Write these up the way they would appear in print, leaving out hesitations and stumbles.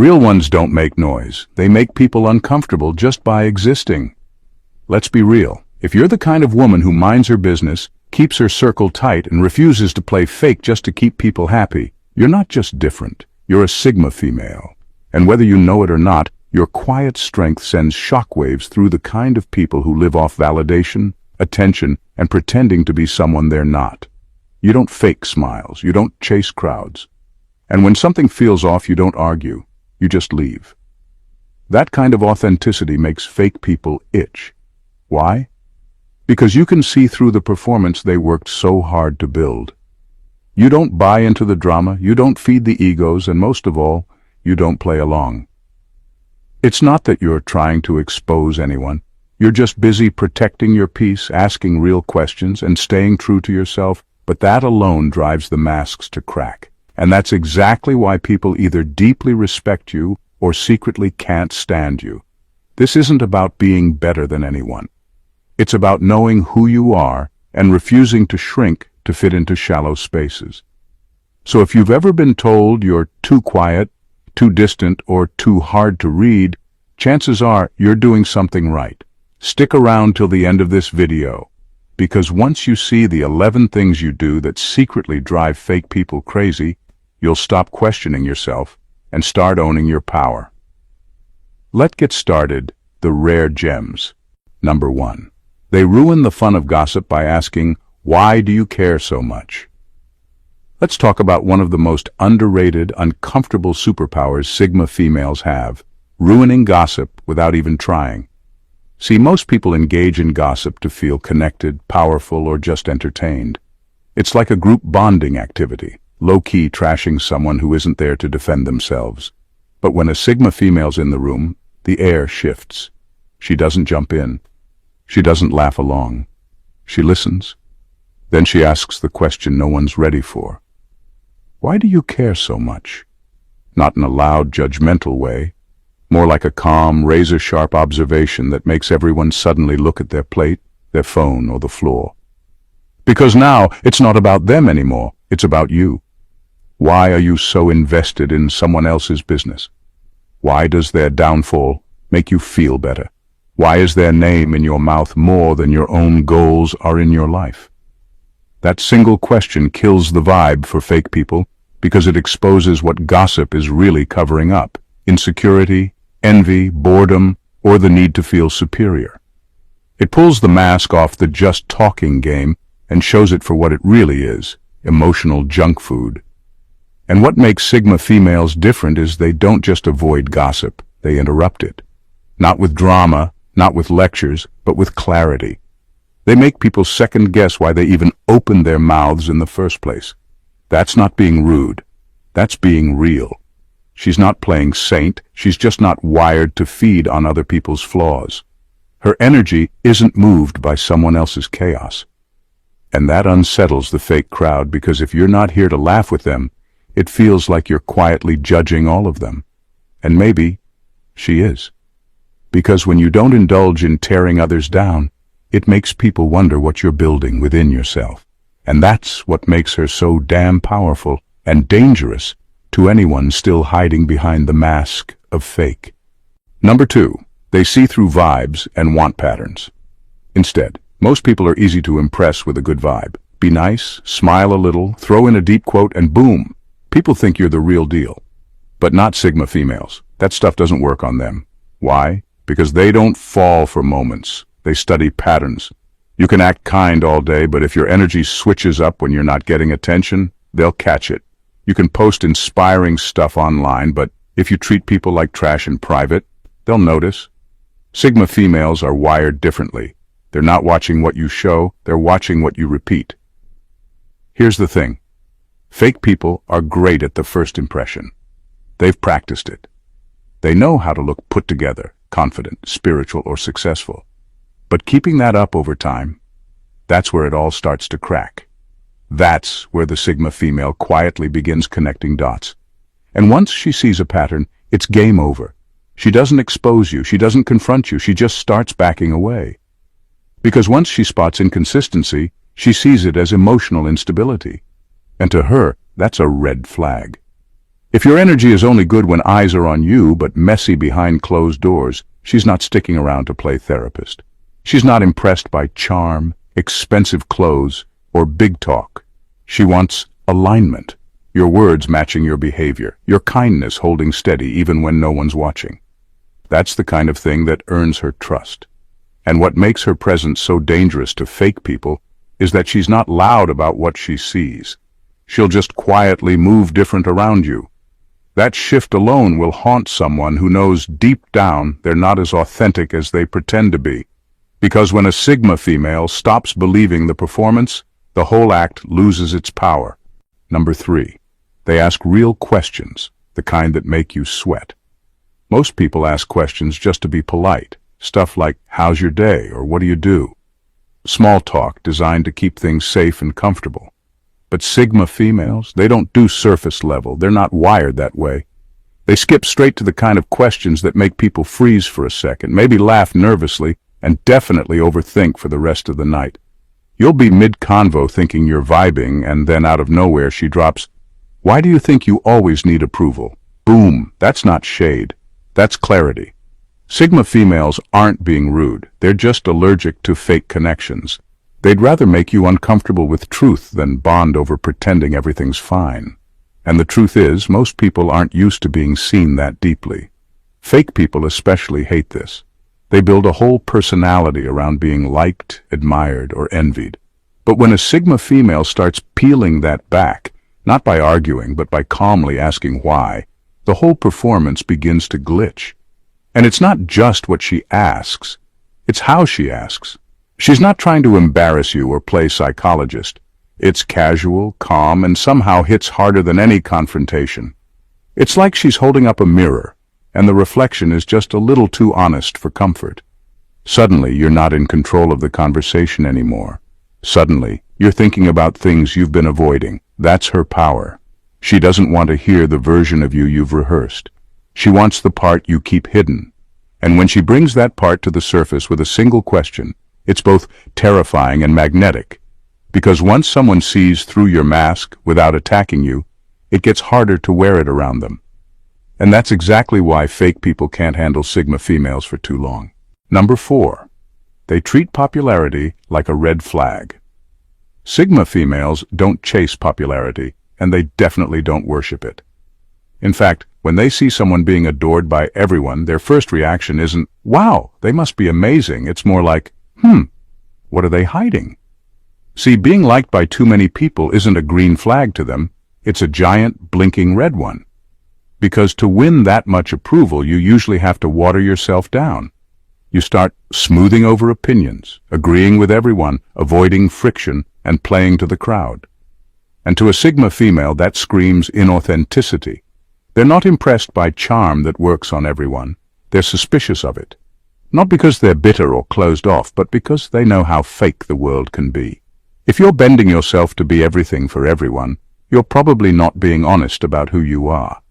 Real ones don't make noise. They make people uncomfortable just by existing. Let's be real. If you're the kind of woman who minds her business, keeps her circle tight, and refuses to play fake just to keep people happy, you're not just different. You're a Sigma female. And whether you know it or not, your quiet strength sends shockwaves through the kind of people who live off validation, attention, and pretending to be someone they're not. You don't fake smiles. You don't chase crowds. And when something feels off, you don't argue. You just leave. That kind of authenticity makes fake people itch. Why? Because you can see through the performance they worked so hard to build. You don't buy into the drama, you don't feed the egos, and most of all, you don't play along. It's not that you're trying to expose anyone. You're just busy protecting your peace, asking real questions, and staying true to yourself, but that alone drives the masks to crack. And that's exactly why people either deeply respect you or secretly can't stand you. This isn't about being better than anyone. It's about knowing who you are and refusing to shrink to fit into shallow spaces. So if you've ever been told you're too quiet, too distant, or too hard to read, chances are you're doing something right. Stick around till the end of this video, because once you see the 11 things you do that secretly drive fake people crazy, you'll stop questioning yourself and start owning your power. Let's get started. The rare gems. Number 1. They ruin the fun of gossip by asking, "Why do you care so much?" Let's talk about one of the most underrated, uncomfortable superpowers Sigma females have, ruining gossip without even trying. See, most people engage in gossip to feel connected, powerful, or just entertained. It's like a group bonding activity, low-key trashing someone who isn't there to defend themselves. But when a Sigma female's in the room, the air shifts. She doesn't jump in. She doesn't laugh along. She listens. Then she asks the question no one's ready for. Why do you care so much? Not in a loud, judgmental way, more like a calm, razor-sharp observation that makes everyone suddenly look at their plate, their phone, or the floor. Because now, it's not about them anymore, it's about you. Why are you so invested in someone else's business? Why does their downfall make you feel better? Why is their name in your mouth more than your own goals are in your life? That single question kills the vibe for fake people because it exposes what gossip is really covering up: insecurity, envy, boredom, or the need to feel superior. It pulls the mask off the just talking game and shows it for what it really is: emotional junk food. And what makes Sigma females different is they don't just avoid gossip, they interrupt it. Not with drama, not with lectures, but with clarity. They make people second-guess why they even opened their mouths in the first place. That's not being rude. That's being real. She's not playing saint. She's just not wired to feed on other people's flaws. Her energy isn't moved by someone else's chaos. And that unsettles the fake crowd, because if you're not here to laugh with them, it feels like you're quietly judging all of them. And maybe she is. Because when you don't indulge in tearing others down, it makes people wonder what you're building within yourself. And that's what makes her so damn powerful and dangerous to anyone still hiding behind the mask of fake. Number 2, they see through vibes and want patterns. Instead, most people are easy to impress with a good vibe. Be nice, smile a little, throw in a deep quote, and boom, people think you're the real deal. But not Sigma females. That stuff doesn't work on them. Why? Because they don't fall for moments. They study patterns. You can act kind all day, but if your energy switches up when you're not getting attention, they'll catch it. You can post inspiring stuff online, but if you treat people like trash in private, they'll notice. Sigma females are wired differently. They're not watching what you show, they're watching what you repeat. Here's the thing. Fake people are great at the first impression. They've practiced it. They know how to look put together, confident, spiritual, or successful. But keeping that up over time, that's where it all starts to crack. That's where the Sigma female quietly begins connecting dots. And once she sees a pattern, it's game over. She doesn't expose you, she doesn't confront you, she just starts backing away. Because once she spots inconsistency, she sees it as emotional instability. And to her, that's a red flag. If your energy is only good when eyes are on you but messy behind closed doors, she's not sticking around to play therapist. She's not impressed by charm, expensive clothes, or big talk. She wants alignment, your words matching your behavior, your kindness holding steady even when no one's watching. That's the kind of thing that earns her trust. And what makes her presence so dangerous to fake people is that she's not loud about what she sees. She'll just quietly move different around you. That shift alone will haunt someone who knows deep down they're not as authentic as they pretend to be. Because when a Sigma female stops believing the performance, the whole act loses its power. Number 3. They ask real questions, the kind that make you sweat. Most people ask questions just to be polite. Stuff like, how's your day, or what do you do? Small talk designed to keep things safe and comfortable. But Sigma females, they don't do surface level. They're not wired that way. They skip straight to the kind of questions that make people freeze for a second, maybe laugh nervously, and definitely overthink for the rest of the night. You'll be mid-convo thinking you're vibing, and then out of nowhere she drops, "Why do you think you always need approval?" Boom, that's not shade. That's clarity. Sigma females aren't being rude. They're just allergic to fake connections. They'd rather make you uncomfortable with truth than bond over pretending everything's fine. And the truth is, most people aren't used to being seen that deeply. Fake people especially hate this. They build a whole personality around being liked, admired, or envied. But when a Sigma female starts peeling that back, not by arguing, but by calmly asking why, the whole performance begins to glitch. And it's not just what she asks, it's how she asks. She's not trying to embarrass you or play psychologist. It's casual, calm, and somehow hits harder than any confrontation. It's like she's holding up a mirror, and the reflection is just a little too honest for comfort. Suddenly, you're not in control of the conversation anymore. Suddenly, you're thinking about things you've been avoiding. That's her power. She doesn't want to hear the version of you you've rehearsed. She wants the part you keep hidden. And when she brings that part to the surface with a single question, it's both terrifying and magnetic. Because once someone sees through your mask without attacking you, it gets harder to wear it around them. And that's exactly why fake people can't handle Sigma females for too long. Number 4. They treat popularity like a red flag. Sigma females don't chase popularity, and they definitely don't worship it. In fact, when they see someone being adored by everyone, their first reaction isn't, "Wow, they must be amazing." It's more like, what are they hiding? See, being liked by too many people isn't a green flag to them, it's a giant, blinking red one. Because to win that much approval, you usually have to water yourself down. You start smoothing over opinions, agreeing with everyone, avoiding friction, and playing to the crowd. And to a Sigma female, that screams inauthenticity. They're not impressed by charm that works on everyone. They're suspicious of it. Not because they're bitter or closed off, but because they know how fake the world can be. If you're bending yourself to be everything for everyone, you're probably not being honest about who you are.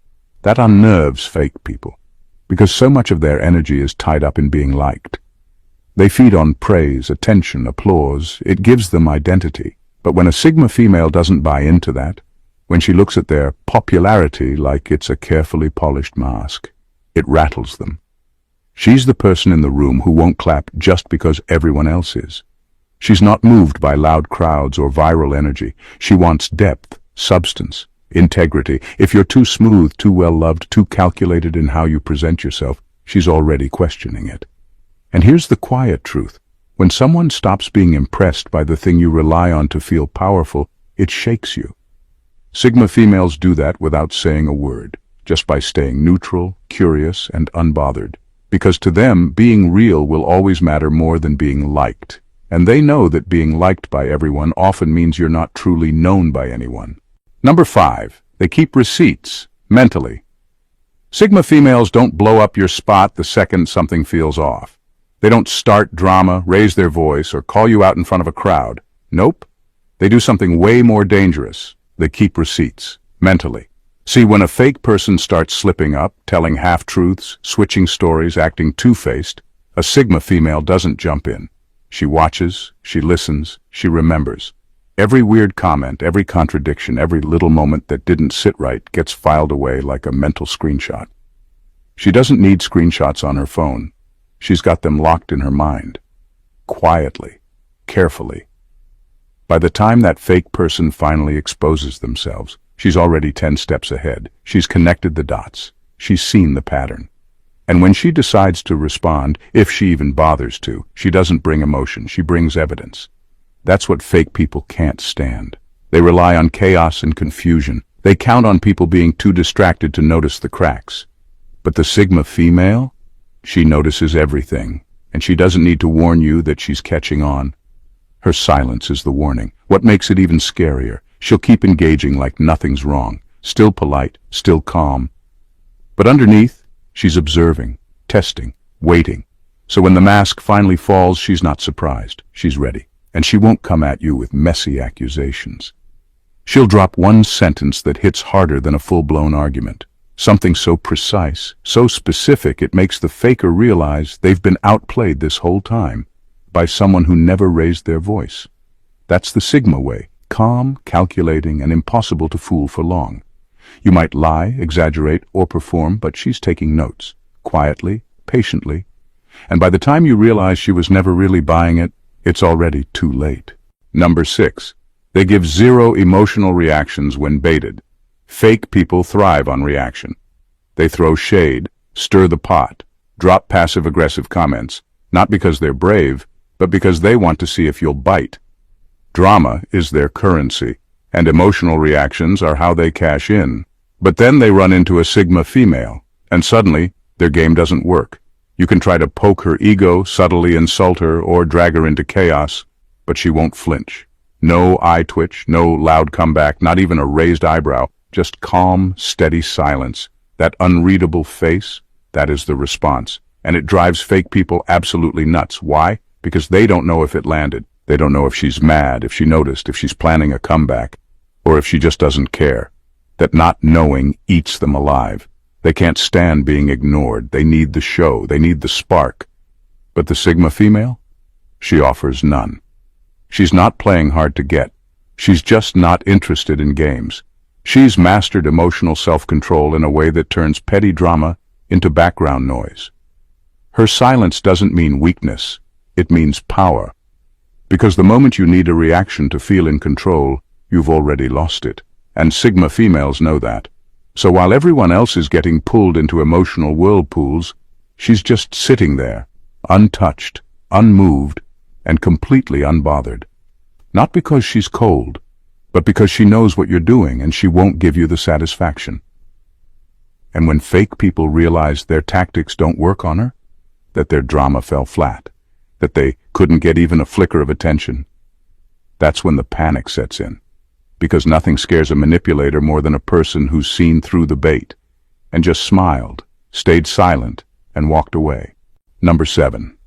That unnerves fake people, because so much of their energy is tied up in being liked. They feed on praise, attention, applause. It gives them identity. But when a Sigma female doesn't buy into that, when she looks at their popularity like it's a carefully polished mask, it rattles them. She's the person in the room who won't clap just because everyone else is. She's not moved by loud crowds or viral energy. She wants depth, substance, integrity. If you're too smooth, too well-loved, too calculated in how you present yourself, she's already questioning it. And here's the quiet truth. When someone stops being impressed by the thing you rely on to feel powerful, it shakes you. Sigma females do that without saying a word, just by staying neutral, curious, and unbothered. Because to them, being real will always matter more than being liked. And they know that being liked by everyone often means you're not truly known by anyone. Number 5. They keep receipts, mentally. Sigma females don't blow up your spot the second something feels off. They don't start drama, raise their voice, or call you out in front of a crowd. Nope. They do something way more dangerous. They keep receipts, mentally. See, when a fake person starts slipping up, telling half-truths, switching stories, acting two-faced, a Sigma female doesn't jump in. She watches, she listens, she remembers. Every weird comment, every contradiction, every little moment that didn't sit right gets filed away like a mental screenshot. She doesn't need screenshots on her phone. She's got them locked in her mind. Quietly, carefully. By the time that fake person finally exposes themselves, she's already 10 steps ahead. She's connected the dots. She's seen the pattern. And when she decides to respond, if she even bothers to, she doesn't bring emotion, she brings evidence. That's what fake people can't stand. They rely on chaos and confusion. They count on people being too distracted to notice the cracks. But the Sigma female? She notices everything, and she doesn't need to warn you that she's catching on. Her silence is the warning. What makes it even scarier? She'll keep engaging like nothing's wrong, still polite, still calm. But underneath, she's observing, testing, waiting. So when the mask finally falls, she's not surprised. She's ready. And she won't come at you with messy accusations. She'll drop one sentence that hits harder than a full-blown argument. Something so precise, so specific, it makes the faker realize they've been outplayed this whole time by someone who never raised their voice. That's the Sigma way, calm, calculating, and impossible to fool for long. You might lie, exaggerate, or perform, but she's taking notes, quietly, patiently. And by the time you realize she was never really buying it, it's already too late. Number 6. They give zero emotional reactions when baited. Fake people thrive on reaction. They throw shade, stir the pot, drop passive-aggressive comments, not because they're brave, but because they want to see if you'll bite. Drama is their currency, and emotional reactions are how they cash in. But then they run into a Sigma female, and suddenly their game doesn't work. You can try to poke her ego, subtly insult her, or drag her into chaos, but she won't flinch. No eye twitch, no loud comeback, not even a raised eyebrow, just calm, steady silence. That unreadable face, that is the response. And it drives fake people absolutely nuts. Why? Because they don't know if it landed. They don't know if she's mad, if she noticed, if she's planning a comeback, or if she just doesn't care. That not knowing eats them alive. They can't stand being ignored. They need the show. They need the spark. But the Sigma female? She offers none. She's not playing hard to get. She's just not interested in games. She's mastered emotional self-control in a way that turns petty drama into background noise. Her silence doesn't mean weakness. It means power. Because the moment you need a reaction to feel in control, you've already lost it. And Sigma females know that. So while everyone else is getting pulled into emotional whirlpools, she's just sitting there, untouched, unmoved, and completely unbothered. Not because she's cold, but because she knows what you're doing and she won't give you the satisfaction. And when fake people realize their tactics don't work on her, that their drama fell flat, that they couldn't get even a flicker of attention, that's when the panic sets in. Because nothing scares a manipulator more than a person who's seen through the bait, and just smiled, stayed silent, and walked away. Number 7.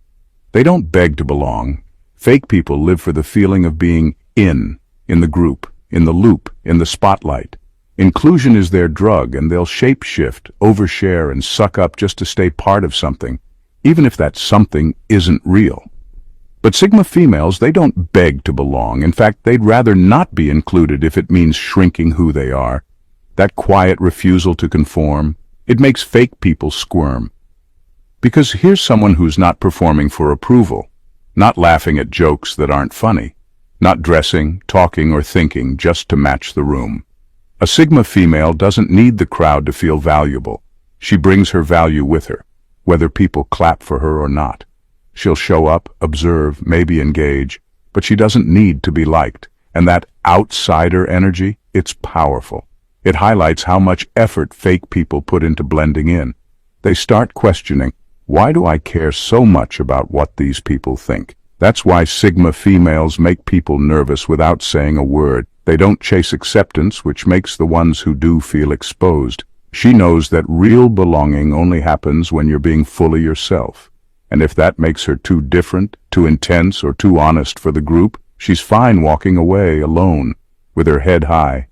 They don't beg to belong. Fake people live for the feeling of being in the group, in the loop, in the spotlight. Inclusion is their drug, and they'll shape-shift, overshare, and suck up just to stay part of something, even if that something isn't real. But Sigma females, they don't beg to belong. In fact, they'd rather not be included if it means shrinking who they are. That quiet refusal to conform, it makes fake people squirm. Because here's someone who's not performing for approval, not laughing at jokes that aren't funny, not dressing, talking, or thinking just to match the room. A Sigma female doesn't need the crowd to feel valuable. She brings her value with her, whether people clap for her or not. She'll show up, observe, maybe engage, but she doesn't need to be liked. And that outsider energy, it's powerful. It highlights how much effort fake people put into blending in. They start questioning, why do I care so much about what these people think? That's why Sigma females make people nervous without saying a word. They don't chase acceptance, which makes the ones who do feel exposed. She knows that real belonging only happens when you're being fully yourself. And if that makes her too different, too intense, or too honest for the group, she's fine walking away alone, with her head high.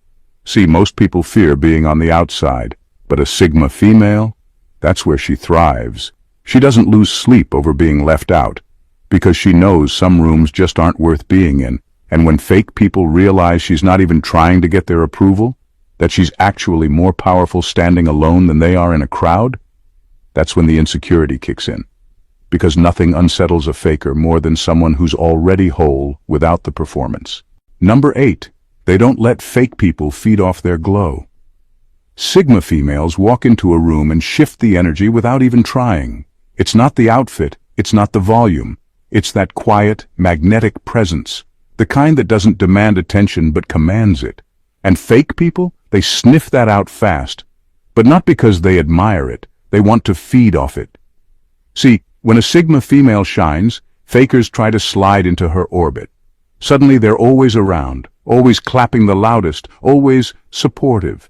See, most people fear being on the outside, but a Sigma female, that's where she thrives. She doesn't lose sleep over being left out, because she knows some rooms just aren't worth being in, And when fake people realize she's not even trying to get their approval, that she's actually more powerful standing alone than they are in a crowd, that's when the insecurity kicks in. Because nothing unsettles a faker more than someone who's already whole without the performance. Number 8. They don't let fake people feed off their glow. Sigma females walk into a room and shift the energy without even trying. It's not the outfit, it's not the volume. It's that quiet, magnetic presence, the kind that doesn't demand attention but commands it. And fake people, they sniff that out fast, but not because they admire it, they want to feed off it. See, when a Sigma female shines, fakers try to slide into her orbit. Suddenly they're always around, always clapping the loudest, always supportive.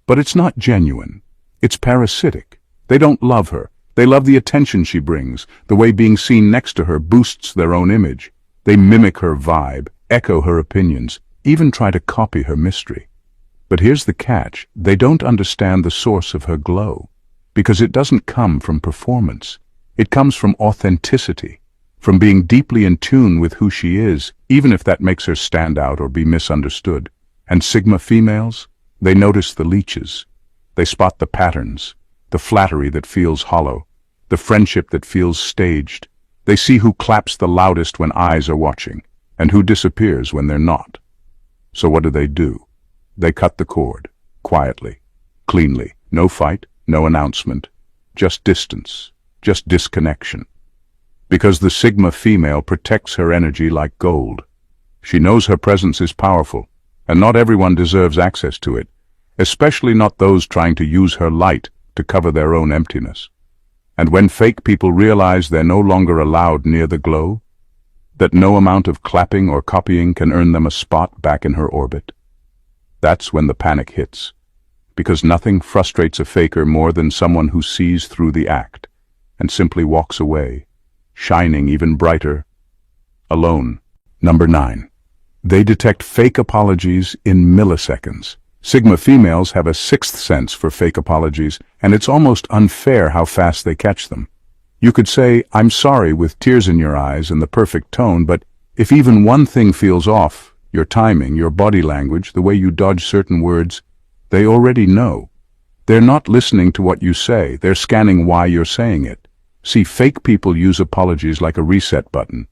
But it's not genuine. It's parasitic. They don't love her. They love the attention she brings, the way being seen next to her boosts their own image. They mimic her vibe, echo her opinions, even try to copy her mystery. But here's the catch. They don't understand the source of her glow, because it doesn't come from performance. It comes from authenticity, from being deeply in tune with who she is, even if that makes her stand out or be misunderstood. And Sigma females? They notice the leeches. They spot the patterns, the flattery that feels hollow, the friendship that feels staged. They see who claps the loudest when eyes are watching, and who disappears when they're not. So what do? They cut the cord, quietly, cleanly. No fight, no announcement, just distance, just disconnection. Because the Sigma female protects her energy like gold. She knows her presence is powerful, and not everyone deserves access to it, especially not those trying to use her light to cover their own emptiness. And when fake people realize they're no longer allowed near the glow, that no amount of clapping or copying can earn them a spot back in her orbit, that's when the panic hits. Because nothing frustrates a faker more than someone who sees through the act and simply walks away, shining even brighter, alone. Number 9. They detect fake apologies in milliseconds. Sigma females have a sixth sense for fake apologies, and it's almost unfair how fast they catch them. You could say, "I'm sorry," with tears in your eyes and the perfect tone, but if even one thing feels off, your timing, your body language, the way you dodge certain words, they already know. They're not listening to what you say, they're scanning why you're saying it. See, fake people use apologies like a reset button.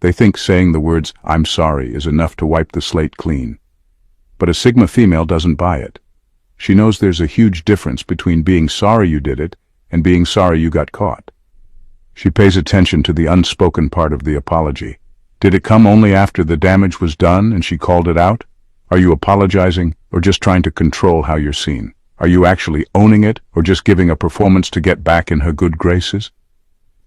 They think saying the words, "I'm sorry," is enough to wipe the slate clean. But a Sigma female doesn't buy it. She knows there's a huge difference between being sorry you did it and being sorry you got caught. She pays attention to the unspoken part of the apology. Did it come only after the damage was done and she called it out? Are you apologizing or just trying to control how you're seen? Are you actually owning it or just giving a performance to get back in her good graces?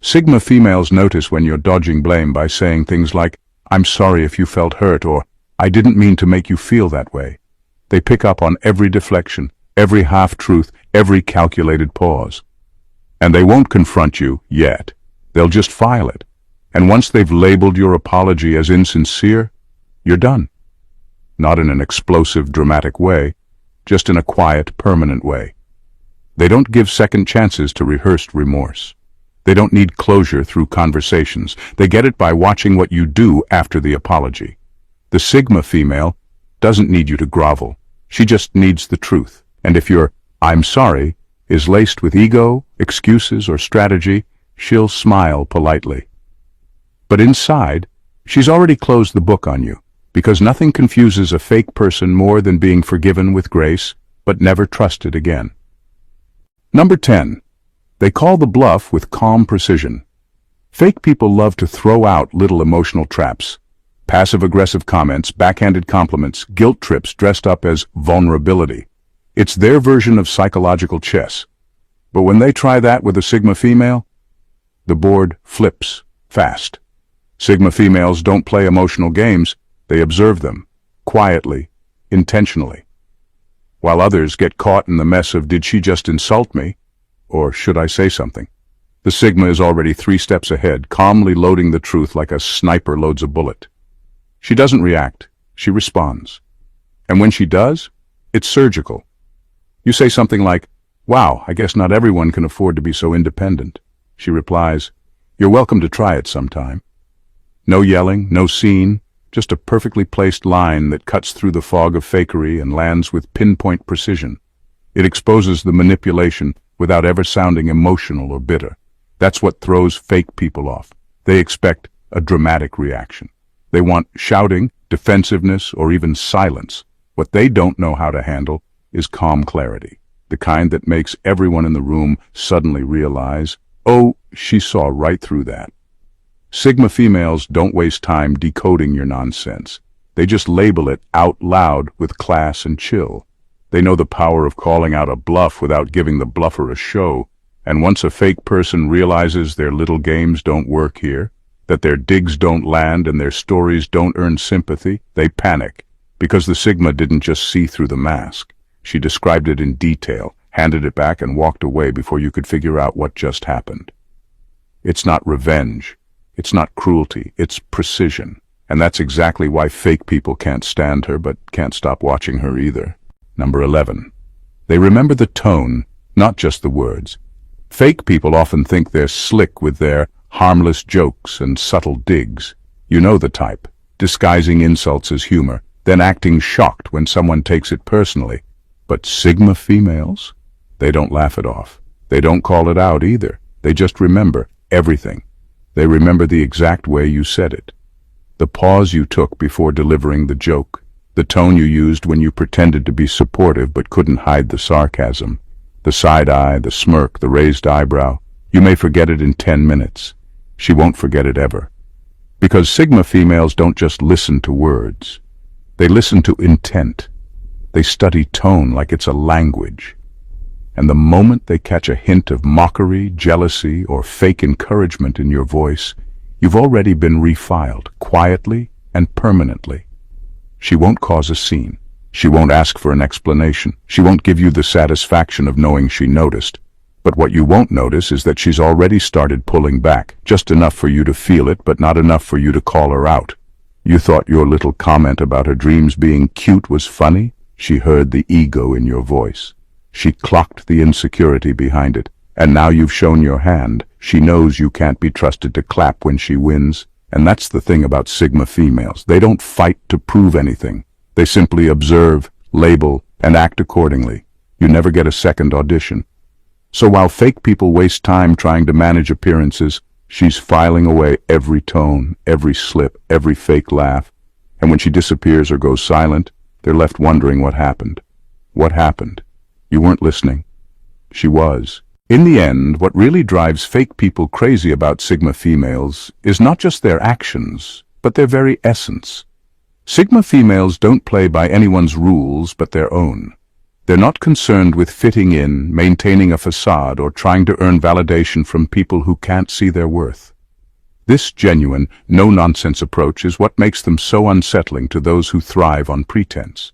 Sigma females notice when you're dodging blame by saying things like, "I'm sorry if you felt hurt," or "I didn't mean to make you feel that way." They pick up on every deflection, every half-truth, every calculated pause. And they won't confront you yet. They'll just file it. And once they've labeled your apology as insincere, you're done. Not in an explosive, dramatic way, just in a quiet, permanent way. They don't give second chances to rehearsed remorse. They don't need closure through conversations. They get it by watching what you do after the apology. The Sigma female doesn't need you to grovel. She just needs the truth. And if your "I'm sorry" is laced with ego, excuses, or strategy, she'll smile politely. But inside, she's already closed the book on you, because nothing confuses a fake person more than being forgiven with grace, but never trusted again. Number 10. They call the bluff with calm precision. Fake people love to throw out little emotional traps. Passive-aggressive comments, backhanded compliments, guilt trips dressed up as vulnerability. It's their version of psychological chess. But when they try that with a Sigma female, the board flips fast. Sigma females don't play emotional games, they observe them, quietly, intentionally. While others get caught in the mess of, "Did she just insult me?" or "Should I say something?" The Sigma is already 3 steps ahead, calmly loading the truth like a sniper loads a bullet. She doesn't react, she responds. And when she does, it's surgical. You say something like, "Wow, I guess not everyone can afford to be so independent." She replies, "You're welcome to try it sometime." No yelling, no scene, just a perfectly placed line that cuts through the fog of fakery and lands with pinpoint precision. It exposes the manipulation without ever sounding emotional or bitter. That's what throws fake people off. They expect a dramatic reaction. They want shouting, defensiveness, or even silence. What they don't know how to handle is calm clarity, the kind that makes everyone in the room suddenly realize, oh, she saw right through that. Sigma females don't waste time decoding your nonsense. They just label it out loud with class and chill. They know the power of calling out a bluff without giving the bluffer a show. And once a fake person realizes their little games don't work here, that their digs don't land and their stories don't earn sympathy, they panic. Because the Sigma didn't just see through the mask. She described it in detail, handed it back, and walked away before you could figure out what just happened. It's not revenge. It's not cruelty. It's precision. And that's exactly why fake people can't stand her but can't stop watching her either. Number 11. They remember the tone, not just the words. Fake people often think they're slick with their harmless jokes and subtle digs. You know the type, disguising insults as humor, then acting shocked when someone takes it personally. But Sigma females? They don't laugh it off. They don't call it out either. They just remember everything. They remember the exact way you said it. The pause you took before delivering the joke. The tone you used when you pretended to be supportive but couldn't hide the sarcasm. The side eye, the smirk, the raised eyebrow. You may forget it in 10 minutes. She won't forget it ever. Because Sigma females don't just listen to words. They listen to intent. They study tone like it's a language. And the moment they catch a hint of mockery, jealousy, or fake encouragement in your voice, you've already been refiled, quietly and permanently. She won't cause a scene. She won't ask for an explanation. She won't give you the satisfaction of knowing she noticed. But what you won't notice is that she's already started pulling back, just enough for you to feel it, but not enough for you to call her out. You thought your little comment about her dreams being cute was funny? She heard the ego in your voice. She clocked the insecurity behind it. And now you've shown your hand. She knows you can't be trusted to clap when she wins. And that's the thing about Sigma females. They don't fight to prove anything. They simply observe, label, and act accordingly. You never get a second audition. So while fake people waste time trying to manage appearances, she's filing away every tone, every slip, every fake laugh. And when she disappears or goes silent, they're left wondering what happened. What happened? You weren't listening. She was. In the end, what really drives fake people crazy about Sigma females is not just their actions, but their very essence. Sigma females don't play by anyone's rules but their own. They're not concerned with fitting in, maintaining a facade, or trying to earn validation from people who can't see their worth. This genuine, no-nonsense approach is what makes them so unsettling to those who thrive on pretense.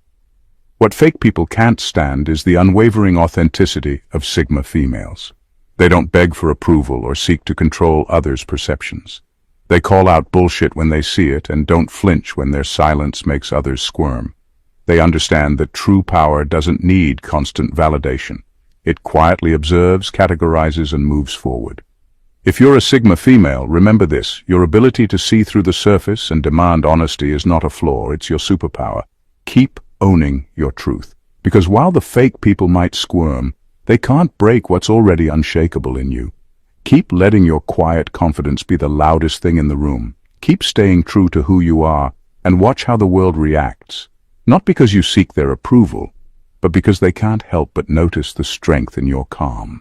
What fake people can't stand is the unwavering authenticity of Sigma females. They don't beg for approval or seek to control others' perceptions. They call out bullshit when they see it and don't flinch when their silence makes others squirm. They understand that true power doesn't need constant validation. It quietly observes, categorizes, and moves forward. If you're a Sigma female, remember this: your ability to see through the surface and demand honesty is not a flaw, it's your superpower. Keep owning your truth. Because while the fake people might squirm, they can't break what's already unshakable in you. Keep letting your quiet confidence be the loudest thing in the room. Keep staying true to who you are, and watch how the world reacts. Not because you seek their approval, but because they can't help but notice the strength in your calm.